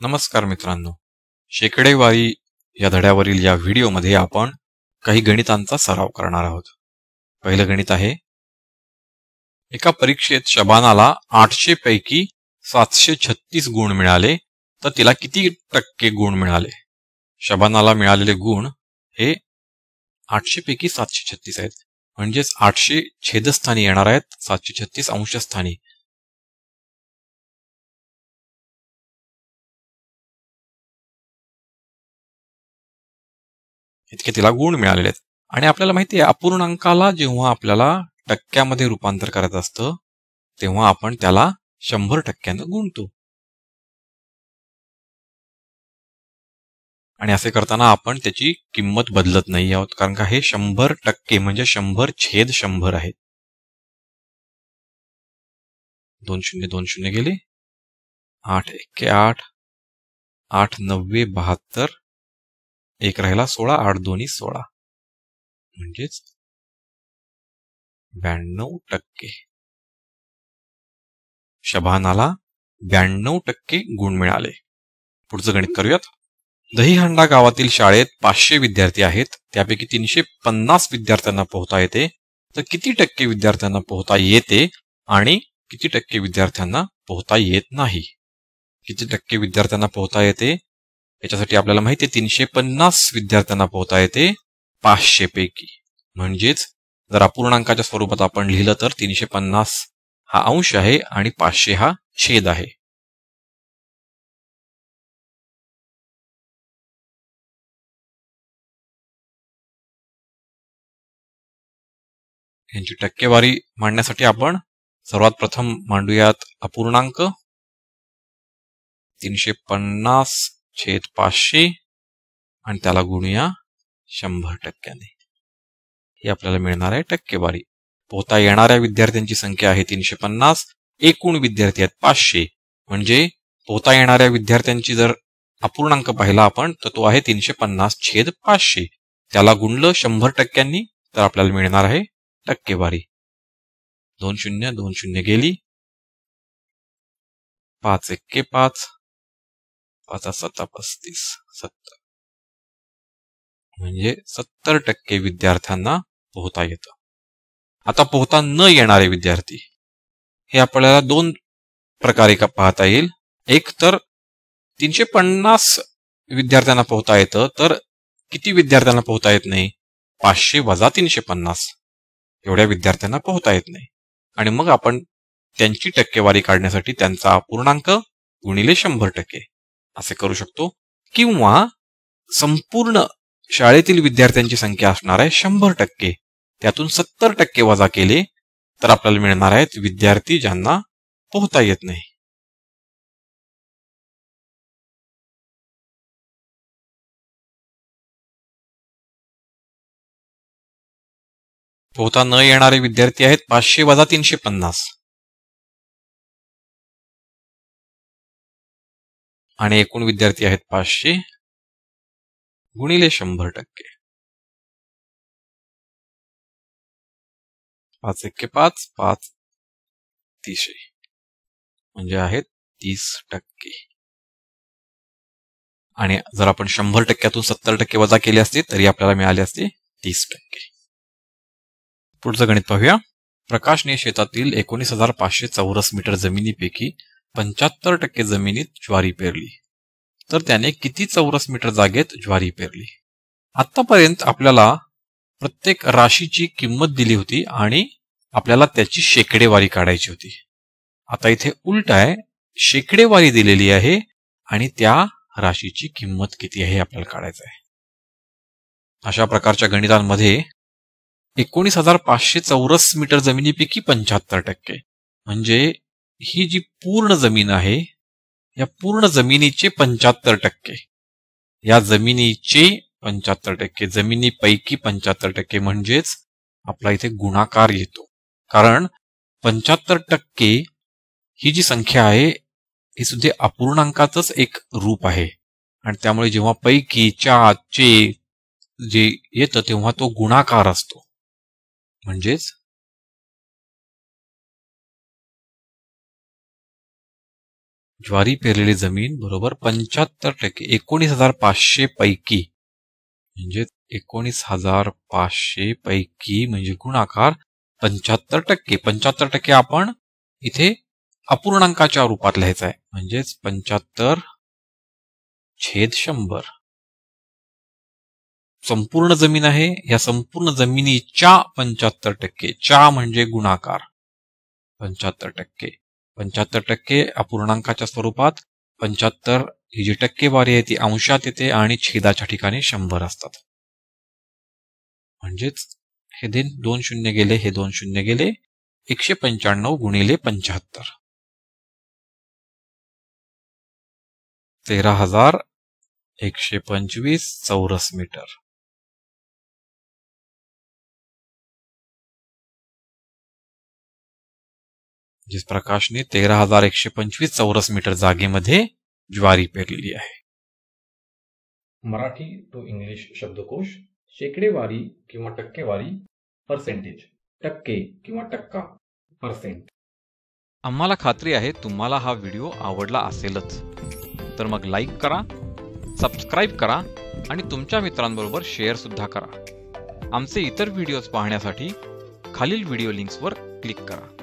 नमस्कार मित्रांनो, शेकडेवारी या धड्यावरील या व्हिडिओमध्ये आपण काही गणितांचा सराव करणार आहोत. पहिलं गणित आहे, एका परीक्षेत शबानाला 800 पैकी 736 गुण मिळाले तर तिला किती टक्के गुण मिळाले? शबानाला मिळालेले गुण हे 800 पैकी 736 आहेत, म्हणजेच 800 छेदस्थानी येणार आहेत, 736 अंशस्थानी. इतके तिला गुण मिळालेले आहेत. आणि आपल्याला माहिती आहे, अपूर्णांकाला जेव्हा आपल्याला टक्क्यामध्ये रूपांतर करायचं असतं तेव्हा आपण त्याला 100% गुणतो. आणि असे करताना आपण त्याची किंमत बदलत नाही आहोत, कारण का हे 100% म्हणजे 100/100 आहे. 2 शून्य 2 शून्य गेले, 8 1 8, 8 9 72, एक राहिला 16, 8 2 16, म्हणजेच 92%. शबानाला 92% गुण मिळाले. पुढचं गणित करूयात. दहीहंडा गावातील शाळेत 500 विद्यार्थी आहेत, त्यापैकी 350 विद्यार्थ्यांना पोहता येते, तर किती टक्के विद्यार्थ्यांना पोहता येते आणि किती टक्के विद्यार्थ्यांना पोहता येत नाही? किती टक्के विद्यार्थ्यांना पोहता येते याच्यासाठी आपल्याला माहिती आहे, 350 विद्यार्थ्यांना पोहता येते 500 पैकी. म्हणजेच जर अपूर्णांकाच्या स्वरूपात आपण लिहिलं तर 350 हा अंश आहे आणि 500 हा छेद आहे. यांची टक्केवारी मांडण्यासाठी आपण सर्वात प्रथम मांडूयात अपूर्णांक. 350 छेद 500 आणि त्याला गुणूया 100%. ही आपल्याला मिळणार आहे टक्केवारी. पोहता येणाऱ्या विद्यार्थ्यांची संख्या आहे 350, एकूण विद्यार्थी आहेत 500, म्हणजे पोहता येणाऱ्या विद्यार्थ्यांची जर अपूर्णांक पाहिला आपण तर तो आहे 350 छेद 500. त्याला गुणलं 100%, तर आपल्याला मिळणार आहे टक्केवारी. 2 शून्य 2 शून्य गेली, 5 1 5, 5 7 35, 70, म्हणजे 70% विद्यार्थ्यांना पोहता येतं. आता पोहता न येणारे विद्यार्थी हे आपल्याला दोन प्रकारे पाहता येईल. एक तर 350 विद्यार्थ्यांना पोहता येतं, तर किती विद्यार्थ्यांना पोहता येत नाही? 500 वजा 350 एवढ्या विद्यार्थ्यांना पोहता येत नाही. आणि मग आपण त्यांची टक्केवारी काढण्यासाठी त्यांचा अपूर्णांक गुणिले 100% असे करू शकतो. किंवा संपूर्ण शाळेतील विद्यार्थ्यांची संख्या असणार आहे 100%, त्यातून 70% वजा केले तर आपल्याला मिळणार आहेत विद्यार्थी ज्यांना पोहता येत नाही. पोहता न येणारे विद्यार्थी आहेत 500 वजा 350 आणि एकूण विद्यार्थी आहेत 500 गुणिले 100%. 5 1 5, 5 30, म्हणजे आहेत 30%. आणि जर आपण 100%तून 70% वजा केले असते तरी आपल्याला मिळाले असते 30%. पुढचं गणित पाहूया. प्रकाशने शेतातील 19,500 चौरस मीटर जमिनीपैकी 75% जमिनीत ज्वारी पेरली, तर त्याने किती चौरस मीटर जागेत ज्वारी पेरली? आतापर्यंत आपल्याला प्रत्येक राशीची किंमत दिली होती आणि आपल्याला त्याची शेकडेवारी काढायची होती. आता इथे उलट आहे, शेकडेवारी दिलेली आहे आणि त्या राशीची किंमत किती आहे हे आपल्याला काढायचं आहे. अशा प्रकारच्या गणितांमध्ये 19,500 चौरस मीटर जमिनीपैकी 75%, म्हणजे ही जी पूर्ण जमीन आहे या पूर्ण जमिनीचे 75%, या जमिनीचे 75%, जमिनीपैकी 75%, म्हणजेच आपला इथे गुणाकार येतो. कारण 75% ही जी संख्या आहे ही सुद्धा अपूर्णांकाचंच एक रूप आहे आणि त्यामुळे जेव्हा पैकी च्या चे जे येतं तेव्हा तो गुणाकार असतो. म्हणजेच ज्वारी पेरलेली जमीन बरोबर 75%, 19,500 पैकी म्हणजे 19,500 पैकी म्हणजे गुणाकार 75%. 75% आपण इथे अपूर्णांकाच्या रूपात लिहायचा आहे, म्हणजेच 75/100. संपूर्ण जमीन आहे, या संपूर्ण जमिनीच्या 75%, च्या म्हणजे गुणाकार 75%. 75% अपूर्णांकाच्या स्वरूपात, 75 ही जी टक्केवारी आहे ती अंशात येते आणि छेदाच्या ठिकाणी 100 असतात. म्हणजेच हे 2 शून्य गेले, हे 2 शून्य गेले, 195 गुणिले 75, 13,125 चौरस मीटर. जिस प्रकाशने 13,125 चौरस मीटर जागेमध्ये ज्वारी पेरलेली आहे. मराठी टू इंग्लिश शब्दकोश. शेकडेवारी किंवा टक्केवारी, पर्सेंटेज, टक्के किंवा टक्का, पर्सेंट. आम्हाला खात्री आहे तुम्हाला हा व्हिडिओ आवडला असेलच, तर मग लाईक करा, सबस्क्राईब करा आणि तुमच्या मित्रांबरोबर शेअर सुद्धा करा. आमचे इतर व्हिडिओज पाहण्यासाठी खालील व्हिडिओ लिंक्सवर क्लिक करा.